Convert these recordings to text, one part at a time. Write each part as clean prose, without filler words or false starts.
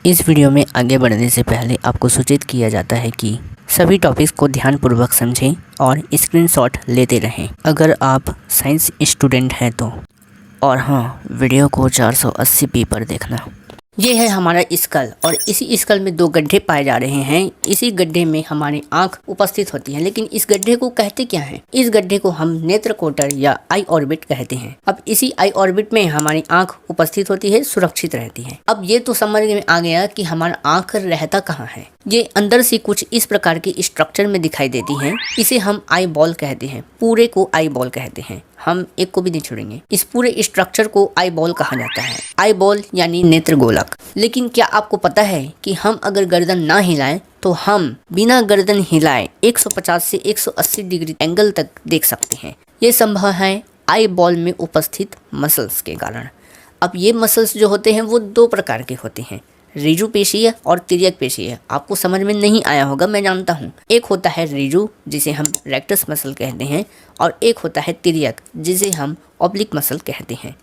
इस वीडियो में आगे बढ़ने से पहले आपको सूचित किया जाता है कि सभी टॉपिक्स को ध्यानपूर्वक समझें और स्क्रीनशॉट लेते रहें अगर आप साइंस स्टूडेंट हैं तो। और हाँ, वीडियो को 480p पर देखना। ये है हमारा स्कल और इसी स्कल में दो गड्ढे पाए जा रहे हैं। इसी गड्ढे में हमारी आंख उपस्थित होती है, लेकिन इस गड्ढे को कहते क्या है? इस गड्ढे को हम नेत्र कोटर या आई ऑर्बिट कहते हैं। अब इसी आई ऑर्बिट में हमारी आंख उपस्थित होती है, सुरक्षित रहती है। अब ये तो समझ में आ गया कि हमारा आंख रहता कहाँ है। ये अंदर से कुछ इस प्रकार की स्ट्रक्चर में दिखाई देती है। इसे हम आई बॉल कहते हैं, पूरे को आई बॉल कहते हैं। हम एक को भी नहीं छोड़ेंगे। इस पूरे स्ट्रक्चर को आई बॉल कहा जाता है। आई बॉल यानी नेत्र गोलक। लेकिन क्या आपको पता है कि हम अगर गर्दन ना हिलाएं तो हम बिना गर्दन हिलाए 150 से 180 डिग्री एंगल तक देख सकते हैं। ये संभव है आई बॉल में उपस्थित मसल्स के कारण। अब ये मसल्स जो होते हैं वो दो प्रकार के होते हैं, रीजु पेशीय और तिर्यक पेशीय। आपको समझ में नहीं आया होगा, मैं जानता हूँ। एक होता है रीजु जिसे हम रेक्टस मसल कहते हैं और एक होता है तिर्यक जिसे हम ऑब्लिक मसल कहते हैं।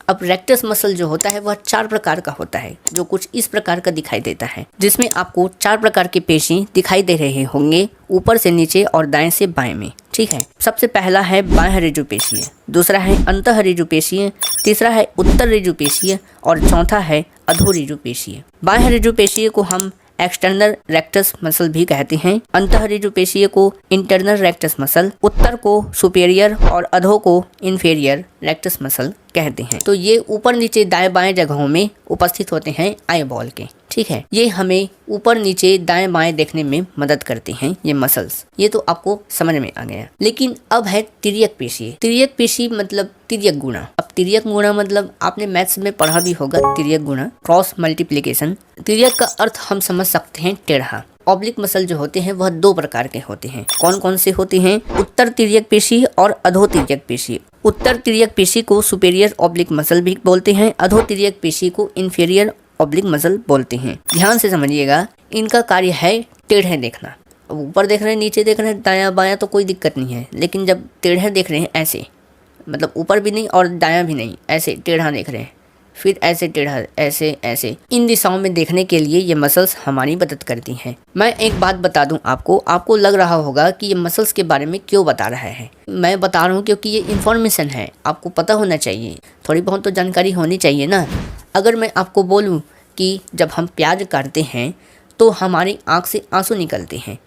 अब रेक्टस मसल जो होता है वह 4 प्रकार का होता है, जो कुछ इस प्रकार का दिखाई देता है, जिसमें आपको 4 प्रकार के पेशी दिखाई दे रहे होंगे, ऊपर से नीचे और दाएं से बाएं में। ठीक है, सबसे पहला है बाह्य ऋजु पेशीय, दूसरा है अंतः ऋजु पेशीय, तीसरा है उत्तर ऋजु पेशीय और चौथा है अधो ऋजु पेशीय। बाह्य ऋजु पेशीय को हम एक्सटर्नल रेक्टस मसल भी कहते हैं, अंतः ऋजु पेशीय को इंटरनल रेक्टस मसल, उत्तर को सुपेरियर और अधो को इंफेरियर रेक्टस मसल कहते हैं। तो ये ऊपर नीचे दाएं बाएं जगहों में उपस्थित होते हैं आई बॉल के। ठीक है, ये हमें ऊपर नीचे दाएं बाएं देखने में मदद करते हैं ये मसल्स। ये तो आपको समझ में आ गया। लेकिन अब है तिर्यक पेशी। तिर्यक पेशी मतलब तिर्यक गुणा। अब तिर्यक गुणा मतलब आपने मैथ्स में पढ़ा भी होगा, तिर्यक गुणा, क्रॉस मल्टीप्लिकेशन। तिर्यक का अर्थ हम समझ सकते हैं टेढ़ा। ऑब्लिक मसल जो होते हैं वह 2 प्रकार के होते हैं। कौन कौन से होते हैं? उत्तर तिर्यक पेशी और अधो तिर्यक पेशी। उत्तर तिर्यक पेशी को सुपेरियर ऑब्लिक मसल भी बोलते हैं, अधो तिर्यक पेशी को इंफीरियर ऑब्लिक मसल बोलते हैं। ध्यान से समझिएगा, इनका कार्य है टेढ़े देखना। अब ऊपर देख रहे हैं, नीचे देख रहे हैं, दायां बायां तो कोई दिक्कत नहीं है, लेकिन जब टेढ़े देख रहे हैं ऐसे, मतलब ऊपर भी नहीं और दायां भी नहीं, ऐसे टेढ़ा देख रहे हैं, फिर ऐसे टेढ़ा, ऐसे ऐसे, इन दिशाओं में देखने के लिए ये मसल्स हमारी मदद करती हैं। मैं एक बात बता दूं आपको लग रहा होगा कि ये मसल्स के बारे में क्यों बता रहा है। मैं बता रहा हूँ क्योंकि ये इन्फॉर्मेशन है, आपको पता होना चाहिए, थोड़ी बहुत तो जानकारी होनी चाहिए ना। अगर मैं आपको बोलूँ कि जब हम प्याज काटते हैं तो हमारी आँख से आंसू निकलते हैं,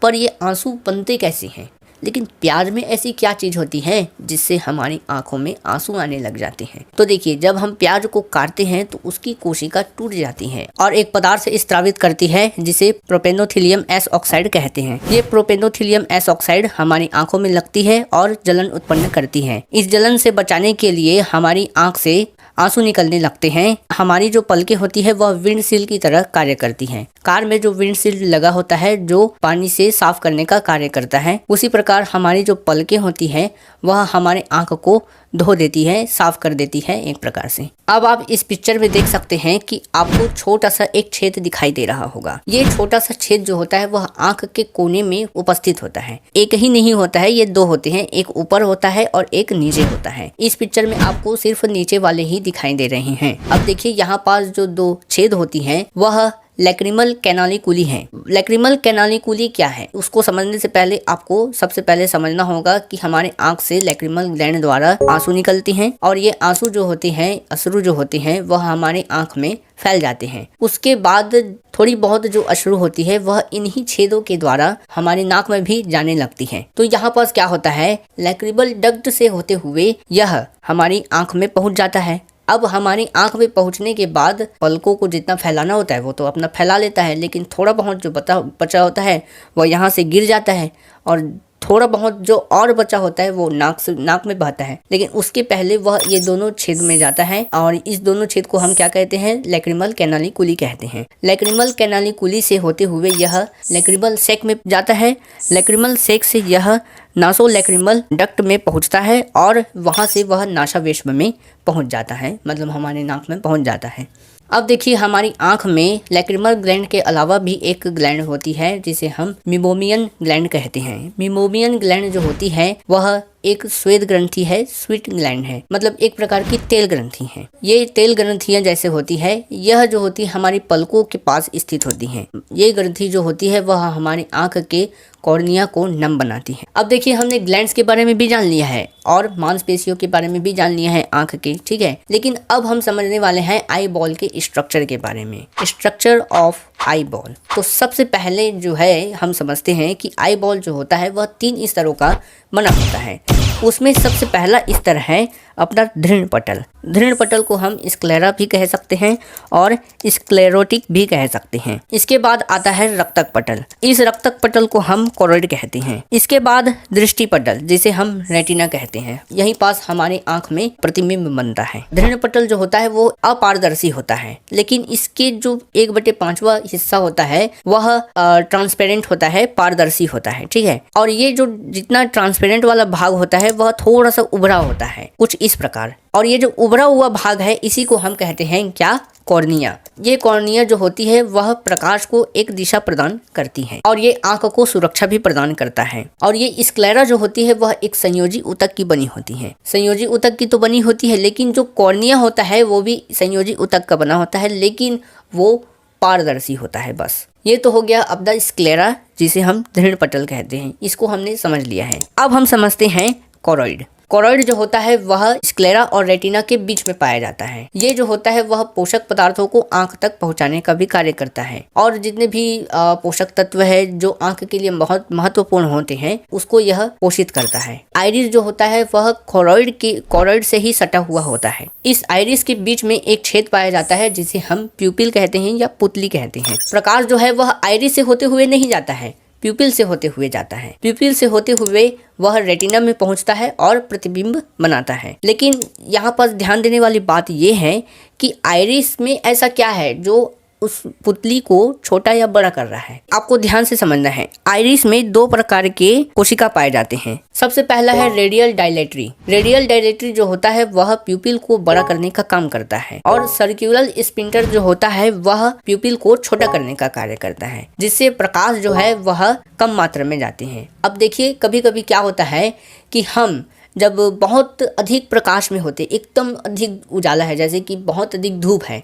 पर ये आंसू बनते कैसे हैं? लेकिन प्याज में ऐसी क्या चीज़ होती है जिससे हमारी आंखों में आंसू आने लग जाते हैं? तो देखिए, जब हम प्याज को काटते हैं तो उसकी कोशिका टूट जाती है और एक पदार्थ स्रावित करती है जिसे प्रोपेनोथिलियम एस ऑक्साइड कहते हैं। ये प्रोपेनोथिलियम एस ऑक्साइड हमारी आंखों में लगती है और जलन उत्पन्न करती है। इस जलन से बचाने के लिए हमारी आंख से आंसू निकलने लगते हैं। हमारी जो पलकें होती है वह विंडशील की तरह कार्य करती हैं। कार में जो विंडशील्ड लगा होता है जो पानी से साफ करने का कार्य करता है, उसी प्रकार हमारी जो पलकें होती है वह हमारे आंख को धो देती है, साफ कर देती है एक प्रकार से। अब आप इस पिक्चर में देख सकते हैं कि आपको छोटा सा एक छेद दिखाई दे रहा होगा। ये छोटा सा छेद जो होता है वह आंख के कोने में उपस्थित होता है। एक ही नहीं होता है, ये 2 होते हैं, एक ऊपर होता है और एक नीचे होता है। इस पिक्चर में आपको सिर्फ नीचे वाले ही दिखाई दे रहे हैं। अब देखिए, यहाँ पास जो 2 छेद होती हैं वह लैक्रिमल कैनालिकुली है। लैक्रिमल कैनालिकुली क्या है, उसको समझने से पहले आपको सबसे पहले समझना होगा कि हमारे आंख से लैक्रिमल ग्लैंड द्वारा आंसू निकलते हैं और ये आंसू जो होते हैं, अश्रु जो होते हैं, वह हमारे आंख में फैल जाते हैं। उसके बाद थोड़ी बहुत जो अश्रु होती है वह इन्हीं छेदों के द्वारा हमारी नाक में भी जाने लगती है। तो यहाँ पास क्या होता है, लैक्रिमल डक्ट से होते हुए यह हमारी आंख में पहुंच जाता है। अब हमारी आंख में पहुंचने के बाद पलकों को जितना फैलाना होता है वो तो अपना फैला लेता है, लेकिन थोड़ा बहुत जो बचा होता है वह यहाँ से गिर जाता है और थोड़ा बहुत जो और बचा होता है वो नाक में बहता है। लेकिन उसके पहले वह ये दोनों छेद में जाता है और इस दोनों छेद को हम क्या कहते हैं? लैक्रिमल कैनालिकुली कहते हैं। लैक्रिमल कैनालिकुली से होते हुए यह लैक्रिमल सैक में जाता है। लैक्रिमल सैक से यह नासोलैक्रिमल डक्ट में पहुंचता है और वहां से वह नासावेश्म में पहुंच जाता है, मतलब हमारे नाक में पहुंच जाता है। अब देखिए, हमारी आंख में लैक्रिमल ग्लैंड के अलावा भी एक ग्लैंड होती है जिसे हम मीबोमियन ग्लैंड कहते हैं। मीबोमियन ग्लैंड जो होती है वह एक श्वेत ग्रंथि है, स्वीट ग्लैंड है, मतलब एक प्रकार की तेल ग्रंथि है। ये तेल ग्रंथियां जैसे होती है, यह जो होती है हमारी पलकों के पास स्थित होती हैं। ये ग्रंथि जो होती है वह हमारी आंख के कॉर्निया को नम बनाती है। अब देखिए हमने ग्लैंड्स के बारे में भी जान लिया है और मांसपेशियों के बारे में भी जान लिया है आंख के, ठीक है। लेकिन अब हम समझने वाले हैं आई बॉल के स्ट्रक्चर के बारे में, स्ट्रक्चर ऑफ आई बॉल। तो सबसे पहले जो है हम समझते हैं कि आई बॉल जो होता है वह 3 स्तरों का बना होता है। उसमें सबसे पहला स्तर है अपना दृढ़ पटल। दृढ़ पटल को हम स्क्लेरा भी कह सकते हैं और स्क्लेरोटिक भी कह सकते हैं। इसके बाद आता है रक्तक पटल। इस रक्तक पटल को हम कोरोइड कहते हैं। इसके बाद दृष्टि पटल जिसे हम रेटिना कहते हैं। यहीं पास हमारी आंख में प्रतिबिंब बनता है। दृढ़ पटल जो होता है वो अपारदर्शी होता है, लेकिन इसके जो 1/5वां हिस्सा होता है वह ट्रांसपेरेंट होता है, पारदर्शी होता है, ठीक है। और ये जो जितना ट्रांसपेरेंट वाला भाग होता है वह थोड़ा सा उभरा होता है, कुछ इस प्रकार। और ये जो उभरा हुआ भाग है इसी को हम कहते हैं क्या, कॉर्निया। ये कॉर्निया जो होती है वह प्रकाश को एक दिशा प्रदान करती है और ये आंख को सुरक्षा भी प्रदान करता है। और ये स्क्लेरा जो होती है वह एक संयोजी ऊतक की बनी होती है। संयोजी ऊतक की तो बनी होती है, लेकिन जो कॉर्निया होता है वो भी संयोजी ऊतक का बना होता है, लेकिन वो पारदर्शी होता है। बस ये तो हो गया अपना स्क्लेरा जिसे हम दृढ़ पटल कहते हैं, इसको हमने समझ लिया है। अब हम समझते हैं कोरोइड। कोरोइड जो होता है वह स्क्लेरा और रेटिना के बीच में पाया जाता है। ये जो होता है वह पोषक पदार्थों को आंख तक पहुंचाने का भी कार्य करता है और जितने भी पोषक तत्व है जो आंख के लिए बहुत महत्वपूर्ण होते हैं उसको यह पोषित करता है। आइरिस जो होता है वह कोरोइड से ही सटा हुआ होता है। इस आइरिस के बीच में एक छेद पाया जाता है जिसे हम प्यूपिल कहते हैं या पुतली कहते हैं। प्रकाश जो है वह आइरिस से होते हुए नहीं जाता है, प्यूपिल से होते हुए जाता है। प्यूपिल से होते हुए वह रेटिना में पहुंचता है और प्रतिबिंब बनाता है। लेकिन यहाँ पर ध्यान देने वाली बात यह है कि आइरिस में ऐसा क्या है जो उस पुतली को छोटा या बड़ा कर रहा है, आपको ध्यान से समझना है। आइरिस में 2 प्रकार के कोशिका पाए जाते हैं। सबसे पहला है रेडियल डायलेटरी। रेडियल डायलेटरी जो होता है वह प्यूपिल को बड़ा करने का काम करता है और सर्कुलर स्पिंटर जो होता है वह प्यूपिल को छोटा करने का कार्य करता है, जिससे प्रकाश जो है वह कम मात्रा में जाते हैं। अब देखिए कभी कभी क्या होता है कि हम जब बहुत अधिक प्रकाश में होते, एकदम अधिक उजाला है, जैसे कि बहुत अधिक धूप है,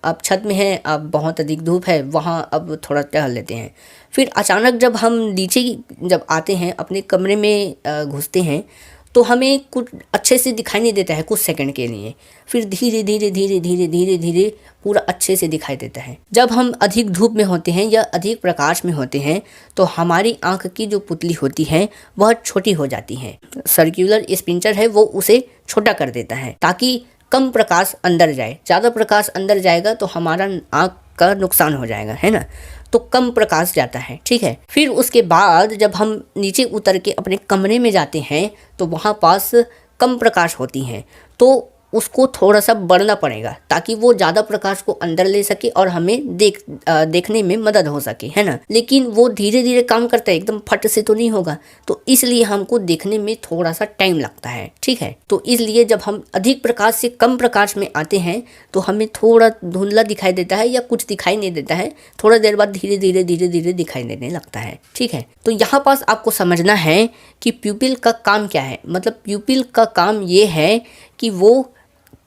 अब छत में है, अब बहुत अधिक धूप है, वहाँ अब थोड़ा टहल लेते हैं। फिर अचानक जब हम नीचे जब आते हैं अपने कमरे में घुसते हैं तो हमें कुछ अच्छे से दिखाई नहीं देता है कुछ सेकंड के लिए, फिर धीरे धीरे धीरे धीरे धीरे धीरे पूरा अच्छे से दिखाई देता है। जब हम अधिक धूप में होते हैं या अधिक प्रकाश में होते हैं तो हमारी आंख की जो पुतली होती है वह छोटी हो जाती है। सर्कुलर स्पिंटर है वो उसे छोटा कर देता है ताकि कम प्रकाश अंदर जाए। ज़्यादा प्रकाश अंदर जाएगा तो हमारा आँख का नुकसान हो जाएगा, है ना। तो कम प्रकाश जाता है, ठीक है। फिर उसके बाद जब हम नीचे उतर के अपने कमरे में जाते हैं तो वहाँ पास कम प्रकाश होती है, तो उसको थोड़ा सा बढ़ना पड़ेगा ताकि वो ज़्यादा प्रकाश को अंदर ले सके और हमें देखने में मदद हो सके, है ना। लेकिन वो धीरे धीरे काम करता है, एकदम फट से तो नहीं होगा, तो इसलिए हमको देखने में थोड़ा सा टाइम लगता है, ठीक है। तो इसलिए जब हम अधिक प्रकाश से कम प्रकाश में आते हैं तो हमें थोड़ा धुंधला दिखाई देता है या कुछ दिखाई नहीं देता है, थोड़ा देर बाद धीरे धीरे धीरे धीरे दिखाई देने लगता है, ठीक है। तो यहाँ पास आपको समझना है कि प्यूपिल का काम क्या है। मतलब प्यूपिल का काम ये है कि वो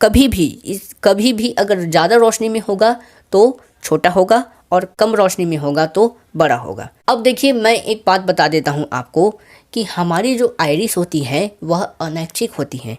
कभी भी अगर ज़्यादा रोशनी में होगा तो छोटा होगा और कम रोशनी में होगा तो बड़ा होगा। अब देखिए मैं एक बात बता देता हूँ आपको कि हमारी जो आइरिस होती है वह अनैच्छिक होती है।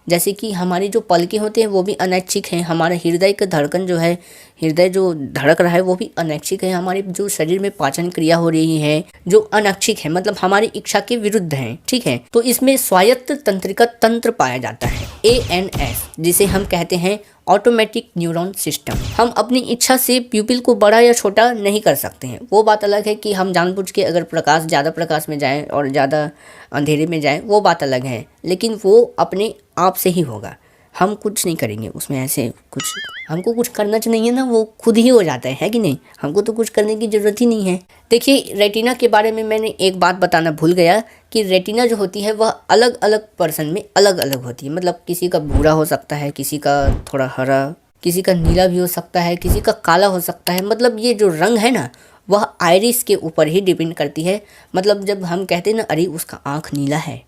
जैसे कि हमारी जो पलकें होती हैं वो भी अनैच्छिक हैं। हमारा हृदय का धड़कन जो है, हृदय जो धड़क रहा है वो भी अनैच्छिक है। हमारी जो शरीर में पाचन क्रिया हो रही है जो अनैच्छिक है, मतलब हमारी इच्छा के विरुद्ध है, ठीक है। तो इसमें स्वायत्त तंत्रिका तंत्र पाया जाता है, ANS, जिसे हम कहते हैं ऑटोमेटिक न्यूरॉन सिस्टम। हम अपनी इच्छा से प्यूपिल को बड़ा या छोटा नहीं कर सकते हैं। वो बात अलग है कि हम जानबूझ के अगर ज़्यादा प्रकाश में जाएं और ज़्यादा अंधेरे में जाएं, वो बात अलग है, लेकिन वो अपने आप से ही होगा। हम कुछ नहीं करेंगे उसमें, ऐसे कुछ हमको कुछ करना नहीं है ना, वो खुद ही हो जाता है कि नहीं। हमको तो कुछ करने की ज़रूरत ही नहीं है। देखिए रेटिना के बारे में मैंने एक बात बताना भूल गया कि रेटिना जो होती है वह अलग अलग पर्सन में अलग अलग होती है। मतलब किसी का भूरा हो सकता है, किसी का थोड़ा हरा, किसी का नीला भी हो सकता है, किसी का काला हो सकता है। मतलब ये जो रंग है ना वह आइरिस के ऊपर ही डिपेंड करती है। मतलब जब हम कहते हैं ना अरे उसका आँख नीला है,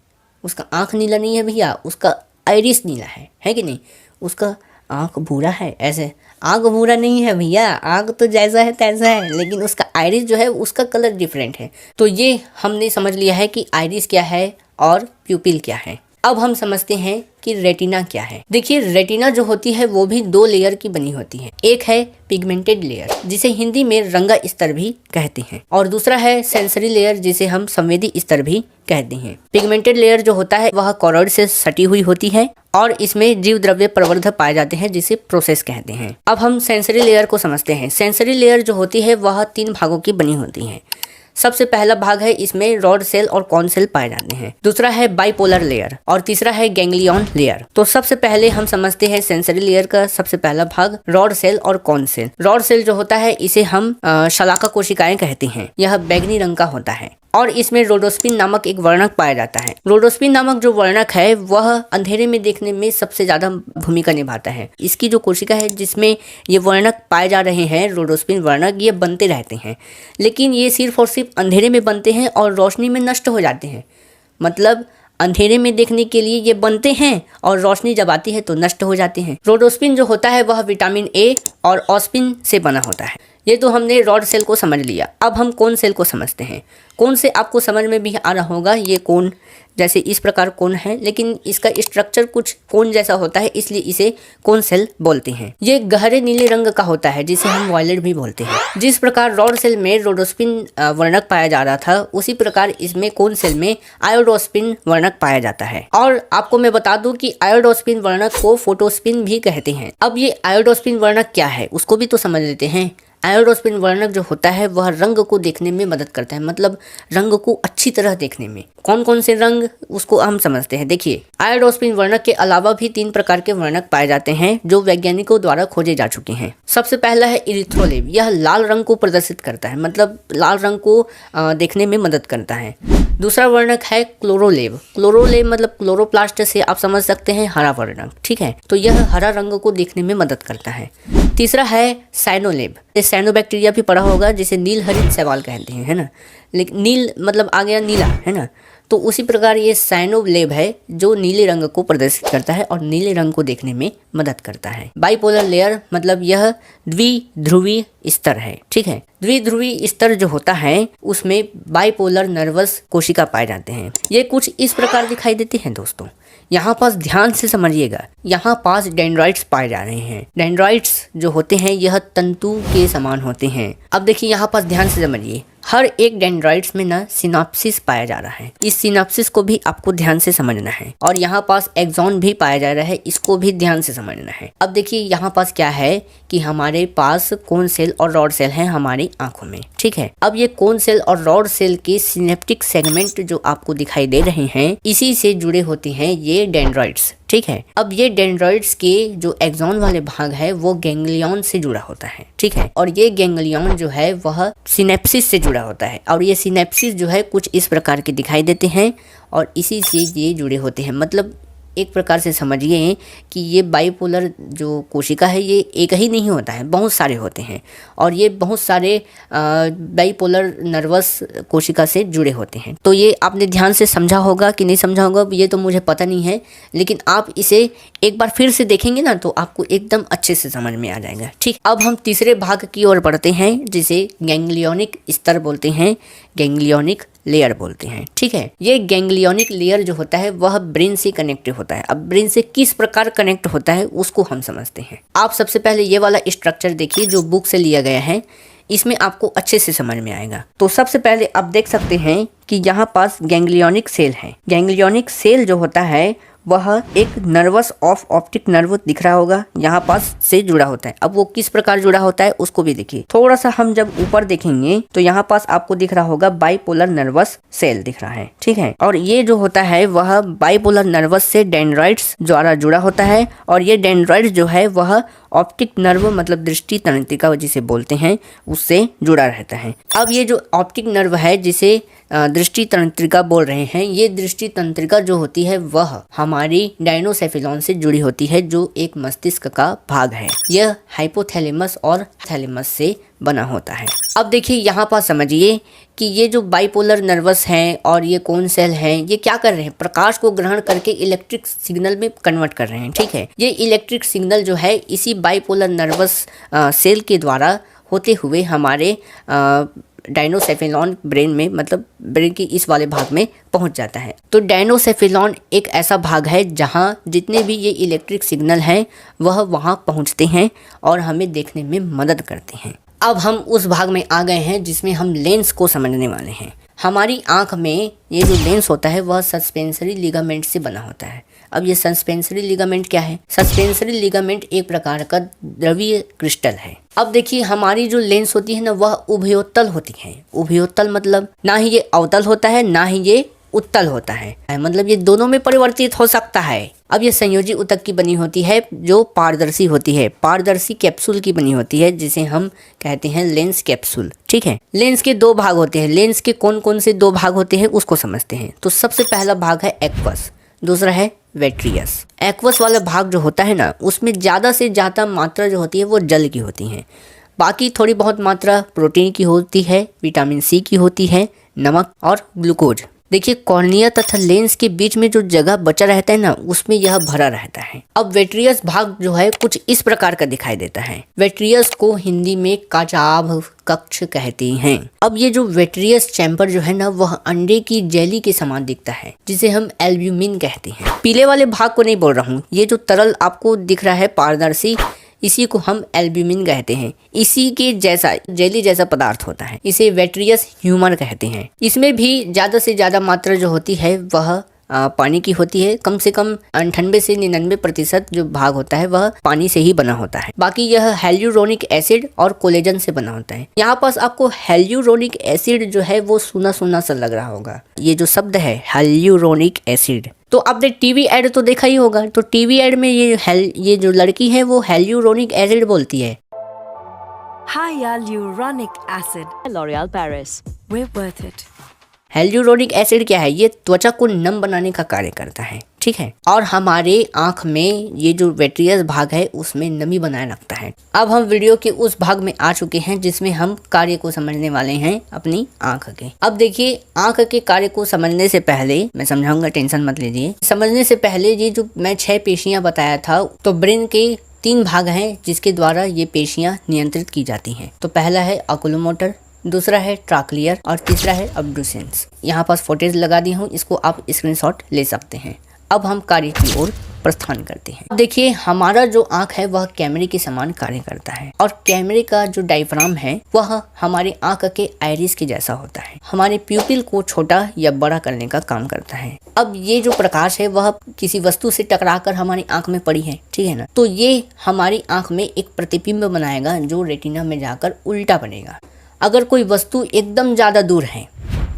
उसका आँख नीला नहीं है भैया, उसका आइरिस नीला है कि नहीं। उसका आँख भूरा है, ऐसे आँख भूरा नहीं है भैया, आँख तो जैसा है तैसा है, लेकिन उसका आइरिस जो है उसका कलर डिफरेंट है। तो ये हमने समझ लिया है कि आइरिस क्या है और प्यूपिल क्या है। अब हम समझते हैं कि रेटिना क्या है। देखिए, रेटिना जो होती है वो भी 2 लेयर की बनी होती है। एक है पिगमेंटेड लेयर, जिसे हिंदी में रंगा स्तर भी कहते हैं, और दूसरा है सेंसरी लेयर, जिसे हम संवेदी स्तर भी कहते हैं। पिगमेंटेड लेयर जो होता है वह कॉर्ड से सटी हुई होती है और इसमें जीव द्रव्य प्रवर्धक पाए जाते हैं, जिसे प्रोसेस कहते हैं। अब हम सेंसरी लेयर को समझते हैं। सेंसरी लेयर जो होती है वह 3 भागों की बनी होती है। सबसे पहला भाग है, इसमें रॉड सेल और कॉन सेल पाए जाते हैं। दूसरा है बाइपोलर लेयर और तीसरा है गैंग्लियन लेयर। तो सबसे पहले हम समझते हैं सेंसरी लेयर का सबसे पहला भाग, रॉड सेल और कॉन सेल। रॉड सेल जो होता है इसे हम शलाका कोशिकाएं कहते हैं। यह बैंगनी रंग का होता है और इसमें रोडोस्पिन नामक एक वर्णक पाया जाता है। रोडोस्पिन नामक जो वर्णक है वह अंधेरे में देखने में सबसे ज्यादा भूमिका निभाता है। इसकी जो कोशिका है जिसमें ये वर्णक पाए जा रहे हैं, रोडोस्पिन वर्णक, ये बनते रहते हैं, लेकिन ये सिर्फ और सिर्फ अंधेरे में बनते हैं और रोशनी में नष्ट हो जाते हैं। मतलब अंधेरे में देखने के लिए ये बनते हैं और रोशनी जब आती है तो नष्ट हो जाते हैं। रोडोस्पिन जो होता है वह विटामिन ए और ऑस्पिन से बना होता है। ये तो हमने रॉड सेल को समझ लिया। अब हम कोन सेल को समझते हैं। कोन से आपको समझ में भी आ रहा होगा, ये कोन जैसे इस प्रकार कोन है, लेकिन इसका स्ट्रक्चर कुछ कोन जैसा होता है, इसलिए इसे कोन सेल बोलते हैं। ये गहरे नीले रंग का होता है, जिसे हम वायलेट भी बोलते हैं। जिस प्रकार रॉड सेल में रोडोस्पिन वर्णक पाया जा रहा था, उसी प्रकार इसमें कोन सेल में आयोडोस्पिन वर्णक पाया जाता है। और आपको मैं बता दूं कि आयोडोस्पिन वर्णक को फोटोस्पिन भी कहते हैं। अब ये आयोडोस्पिन वर्णक क्या है उसको भी तो समझ लेते हैं। आयोडोस्पिन वर्णक जो होता है वह रंग को देखने में मदद करता है, मतलब रंग को अच्छी तरह देखने में। कौन कौन से रंग उसको हम समझते हैं। देखिए, आयोडोस्पिन वर्णक के अलावा भी 3 प्रकार के वर्णक पाए जाते हैं जो वैज्ञानिकों द्वारा खोजे जा चुके हैं। सबसे पहला है इरिथ्रोलेब। यह लाल रंग को प्रदर्शित करता है, मतलब लाल रंग को देखने में मदद करता है। दूसरा वर्णक है क्लोरोलेब। क्लोरोलेब मतलब क्लोरोप्लास्ट से आप समझ सकते हैं हरा वर्णक, ठीक है। तो यह हरा रंग को देखने में मदद करता है। तीसरा है साइनोलेब। साइनोबैक्टीरिया भी पढ़ा होगा, जिसे नील हरित शैवाल कहते हैं, है ना। लेकिन नील मतलब आ गया नीला, है ना। तो उसी प्रकार ये साइनोलेब है जो नीले रंग को प्रदर्शित करता है और नीले रंग को देखने में मदद करता है। बाइपोलर लेयर मतलब यह द्विध्रुवी स्तर है, ठीक है। द्विध्रुवी स्तर जो होता है उसमें बाइपोलर नर्वस कोशिका पाए जाते हैं। ये कुछ इस प्रकार दिखाई देते हैं दोस्तों। यहाँ पास ध्यान से समझिएगा, यहाँ पास डेंड्राइट्स पाए जा रहे हैं। डेंड्राइट्स जो होते हैं यह तंतु के समान होते हैं। अब देखिए, यहाँ पास ध्यान से समझिए, हर एक डेंड्राइट्स में ना सिनाप्सिस पाया जा रहा है। इस सिनाप्सिस को भी आपको ध्यान से समझना है। और यहाँ पास एक्सॉन भी पाया जा रहा है, इसको भी ध्यान से समझना है। अब देखिए, यहाँ पास क्या है कि हमारे पास कोन सेल और रॉड सेल हैं हमारी आंखों में, ठीक है। अब ये कोन सेल और रॉड सेल के सिनेप्टिक सेगमेंट जो आपको दिखाई दे रहे हैं, इसी से जुड़े होते हैं ये डेंड्राइट्स, ठीक है। अब ये डेंड्राइट्स के जो एक्सॉन वाले भाग है वो गैंग्लियन से जुड़ा होता है, ठीक है। और ये गैंग्लियन जो है वह सिनेप्सिस से जुड़ा होता है। और ये सिनेप्सिस जो है कुछ इस प्रकार के दिखाई देते हैं और इसी से ये जुड़े होते हैं। मतलब एक प्रकार से समझिए कि ये बाइपोलर जो कोशिका है ये एक ही नहीं होता है, बहुत सारे होते हैं। और ये बहुत सारे बाइपोलर नर्वस कोशिका से जुड़े होते हैं। तो ये आपने ध्यान से समझा होगा कि नहीं समझा होगा ये तो मुझे पता नहीं है, लेकिन आप इसे एक बार फिर से देखेंगे ना तो आपको एकदम अच्छे से समझ में आ जाएगा, ठीक। अब हम तीसरे भाग की ओर बढ़ते हैं, जिसे गैंग्लियोनिक स्तर बोलते हैं, गैंग्लियोनिक लेयर बोलते हैं, ठीक है। ये गैंग्लियोनिक लेयर जो होता है वह ब्रेन से कनेक्ट होता है। अब ब्रेन से किस प्रकार कनेक्ट होता है उसको हम समझते हैं। आप सबसे पहले ये वाला स्ट्रक्चर देखिए जो बुक से लिया गया है, इसमें आपको अच्छे से समझ में आएगा। तो सबसे पहले आप देख सकते हैं कि यहाँ पास गैंग्लियोनिक सेल है। गैंग्लियोनिक सेल जो होता है वह एक नर्वस ऑफ ऑप्टिक नर्व दिख रहा होगा, यहाँ पास से जुड़ा होता है। अब वो किस प्रकार जुड़ा होता है उसको भी देखिए। थोड़ा सा हम जब ऊपर देखेंगे तो यहाँ पास आपको दिख रहा होगा बाइपोलर नर्वस सेल दिख रहा है, ठीक है। और ये जो होता है वह बाइपोलर नर्वस से डेंड्राइट्स द्वारा जुड़ा होता है। और ये डेंड्राइट्स जो है वह ऑप्टिक नर्व मतलब दृष्टि तंत्रिका जिसे बोलते हैं उससे जुड़ा रहता है। अब ये जो ऑप्टिक नर्व है जिसे दृष्टि तंत्रिका बोल रहे हैं, ये दृष्टि तंत्रिका जो होती है वह हमारी डायनोसेफेलॉन से जुड़ी होती है, जो एक मस्तिष्क का भाग है। यह हाइपोथैलेमस और थैलेमस से बना होता है। अब देखिए यहाँ पर समझिए कि ये जो बाइपोलर नर्वस हैं और ये कोन सेल हैं, ये क्या कर रहे हैं, प्रकाश को ग्रहण करके इलेक्ट्रिक सिग्नल में कन्वर्ट कर रहे हैं। ठीक है, ये इलेक्ट्रिक सिग्नल जो है इसी बाइपोलर नर्वस सेल के द्वारा होते हुए हमारे डायनोसेफेलॉन ब्रेन में, मतलब ब्रेन के इस वाले भाग में पहुंच जाता है। तो डायनोसेफेलॉन एक ऐसा भाग है जहां जितने भी ये इलेक्ट्रिक सिग्नल हैं वह वहां पहुंचते हैं और हमें देखने में मदद करते हैं। अब हम उस भाग में आ गए हैं जिसमें हम लेंस को समझने वाले हैं। हमारी आँख में ये जो लेंस होता है वह सस्पेंसरी लिगामेंट से बना होता है। अब ये सस्पेंसरी लिगामेंट क्या है? सस्पेंसरी लिगामेंट एक प्रकार का द्रवीय क्रिस्टल है। अब देखिए हमारी जो लेंस होती है ना वह उभयोत्तल होती है। उभयोत्तल मतलब ना ही ये अवतल होता है ना ही ये उत्तल होता है, मतलब ये दोनों में परिवर्तित हो सकता है। अब ये संयोजी ऊतक की बनी होती है जो पारदर्शी होती है, पारदर्शी कैप्सूल की बनी होती है जिसे हम कहते हैं लेंस कैप्सूल। ठीक है, लेंस के दो भाग होते हैं। लेंस के कौन कौन से दो भाग होते हैं उसको समझते हैं। तो सबसे पहला भाग है एक्वस, दूसरा है वेट्रियस। एक्वस वाला भाग जो होता है ना उसमें ज़्यादा से ज़्यादा मात्रा जो होती है वो जल की होती है, बाकी थोड़ी बहुत मात्रा प्रोटीन की होती है, विटामिन सी की होती है, नमक और ग्लूकोज। देखिए कॉर्निया तथा लेंस के बीच में जो जगह बचा रहता है ना उसमें यह भरा रहता है। अब वेट्रियस भाग जो है कुछ इस प्रकार का दिखाई देता है। वेट्रियस को हिंदी में काचाभ कक्ष कहते हैं। अब ये जो वेट्रियस चैम्बर जो है ना वह अंडे की जेली के समान दिखता है जिसे हम एल्ब्यूमिन कहते हैं। पीले वाले भाग को नहीं बोल रहा हूँ, ये जो तरल आपको दिख रहा है पारदर्शी, इसी को हम एल्ब्यूमिन कहते हैं। इसी के जैसा जेली जैसा पदार्थ होता है, इसे वेट्रियस ह्यूमर कहते हैं। इसमें भी ज़्यादा से ज़्यादा मात्रा जो होती है वह पानी की होती है। कम से कम 98 से 99% जो भाग होता है वह पानी से ही बना होता है। बाकी यह हेल्यूरोनिक एसिड और कोलेजन से बना होता है। यहाँ पास आपको हेल्यूरोनिक एसिड जो है वो सुना सुना सा लग रहा होगा, ये जो शब्द है हेल्यूरोनिक एसिड। तो आपने टीवी एड तो देखा ही होगा, तो टीवी एड में ये जो लड़की है वो हेल्यूरोनिक एसिड बोलती है। Hyaluronic acid. L'Oréal Paris. We're worth it. Hyaluronic acid क्या है? ये त्वचा को नम बनाने का कार्य करता है। ठीक है, और हमारे आँख में ये जो वेट्रियस भाग है उसमें नमी बनाए रखता है। अब हम वीडियो के उस भाग में आ चुके हैं जिसमें हम कार्य को समझने वाले हैं अपनी आँख के। अब देखिए आँख के कार्य को समझने से पहले मैं समझाऊंगा, टेंशन मत लीजिए। समझने से पहले ये जो मैं 6 पेशियां बताया था, तो ब्रेन के 3 भाग हैं जिसके द्वारा ये पेशियां नियंत्रित की जाती हैं। तो पहला है ऑकुलोमोटर, दूसरा है ट्राक्लियर और तीसरा है अब्डुसेंस। यहाँ पास फुटेज लगा दी हूँ, इसको आप स्क्रीनशॉट ले सकते हैं। अब हम कार्य की ओर प्रस्थान करते हैं। देखिए हमारा जो आँख है वह कैमरे के समान कार्य करता है और कैमरे का जो डायफ्राम है वह हमारे आँख के आइरिस के जैसा होता है, हमारे प्यूपिल को छोटा या बड़ा करने का काम करता है। अब ये जो प्रकाश है वह किसी वस्तु से टकराकर हमारी आँख में पड़ी है, ठीक है ना, तो ये हमारी आँख में एक प्रतिबिंब बनाएगा जो रेटिना में जाकर उल्टा बनेगा। अगर कोई वस्तु एकदम ज़्यादा दूर है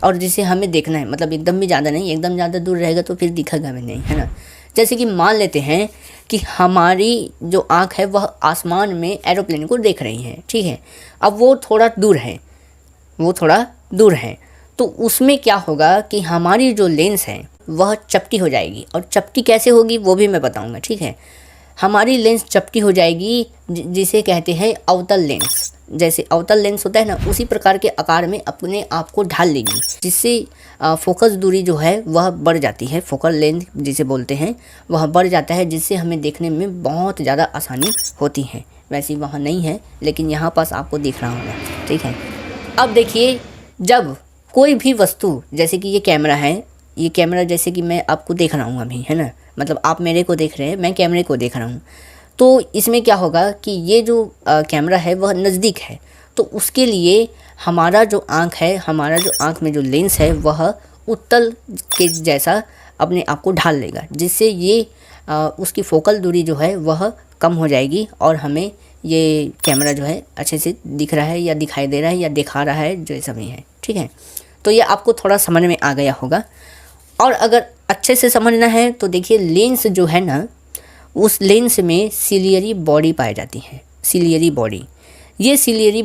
और जिसे हमें देखना है, मतलब एकदम भी ज़्यादा नहीं, एकदम ज़्यादा दूर रहेगा तो फिर दिखेगा भी नहीं, है ना। जैसे कि मान लेते हैं कि हमारी जो आँख है वह आसमान में एरोप्लेन को देख रही है, ठीक है। अब वो थोड़ा दूर है, तो उसमें क्या होगा कि हमारी जो लेंस है वह चपटी हो जाएगी। और चपटी कैसे होगी वो भी मैं बताऊँगा, ठीक है। हमारी लेंस चपटी हो जाएगी जिसे कहते हैं अवतल लेंस। जैसे अवतल लेंस होता है ना, उसी प्रकार के आकार में अपने आप को ढाल लेगी, जिससे फोकस दूरी जो है वह बढ़ जाती है। फोकल लेंथ जिसे बोलते हैं वह बढ़ जाता है, जिससे हमें देखने में बहुत ज़्यादा आसानी होती है। वैसे वहाँ नहीं है लेकिन यहाँ पास आपको दिख रहा होगा, ठीक है। अब देखिए जब कोई भी वस्तु, जैसे कि ये कैमरा है, ये कैमरा जैसे कि मैं आपको देख रहा हूँ अभी, है ना, मतलब आप मेरे को देख रहे हैं, मैं कैमरे को देख रहा हूँ, तो इसमें क्या होगा कि ये जो कैमरा है वह नज़दीक है, तो उसके लिए हमारा जो आँख है, हमारा जो आँख में जो लेंस है वह उत्तल के जैसा अपने आप को ढाल लेगा, जिससे ये उसकी फोकल दूरी जो है वह कम हो जाएगी और हमें ये कैमरा जो है अच्छे से दिख रहा है या दिखाई दे रहा है या दिखा रहा है जैसा भी है, ठीक है। तो ये आपको थोड़ा समझ में आ गया होगा। और अगर अच्छे से समझना है तो देखिए लेंस जो है ना, उस लेंस में सिलियरी बॉडी पाई जाती है। सिलियरी बॉडी, ये सिलियरी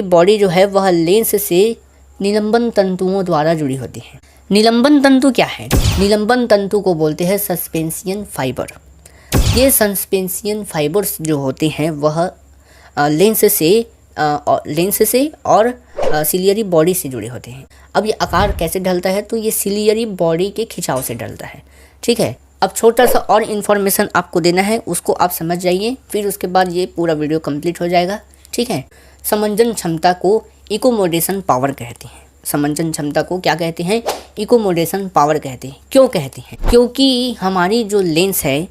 बॉडी जो है वह लेंस से निलंबन तंतुओं द्वारा जुड़ी होती है। निलंबन तंतु क्या है? निलंबन तंतु को बोलते हैं सस्पेंशियन फाइबर। ये सस्पेंशियन फाइबर्स जो होते हैं वह लेंस से और सिलियरी बॉडी से जुड़े होते हैं। अब ये आकार कैसे ढलता है, तो ये सिलियरी बॉडी के खिंचाव से ढलता है। ठीक है, अब छोटा सा और इन्फॉर्मेशन आपको देना है, उसको आप समझ जाइए, फिर उसके बाद ये पूरा वीडियो कंप्लीट हो जाएगा। ठीक है, समंजन क्षमता को इकोमोडेशन पावर कहते हैं। समंजन क्षमता को क्या कहते हैं? इकोमोडेशन पावर कहते हैं। क्यों कहते हैं? क्योंकि हमारी जो लेंस है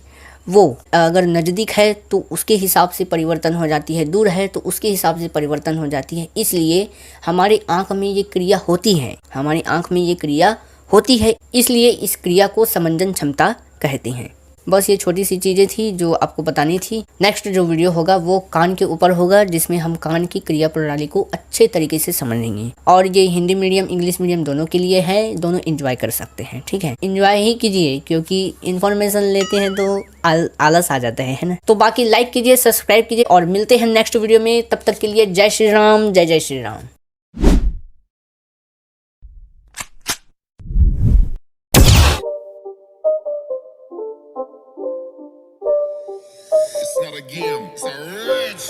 वो अगर नज़दीक है तो उसके हिसाब से परिवर्तन हो जाती है, दूर है तो उसके हिसाब से परिवर्तन हो जाती है। इसलिए हमारी आँख में ये क्रिया होती है, इसलिए इस क्रिया को समंजन क्षमता कहते हैं। बस ये छोटी सी चीज़ें थी जो आपको बतानी थी। नेक्स्ट जो वीडियो होगा वो कान के ऊपर होगा, जिसमें हम कान की क्रिया प्रणाली को अच्छे तरीके से समझेंगे। और ये हिंदी मीडियम इंग्लिश मीडियम दोनों के लिए है, दोनों एंजॉय कर सकते हैं। ठीक है, एंजॉय ही कीजिए, क्योंकि इन्फॉर्मेशन लेते हैं तो आलस आ जाता है ना। तो बाकी लाइक कीजिए, सब्सक्राइब कीजिए और मिलते हैं नेक्स्ट वीडियो में। तब तक के लिए जय श्री राम, जय जय Shri Ram. It's not a game, it's a rich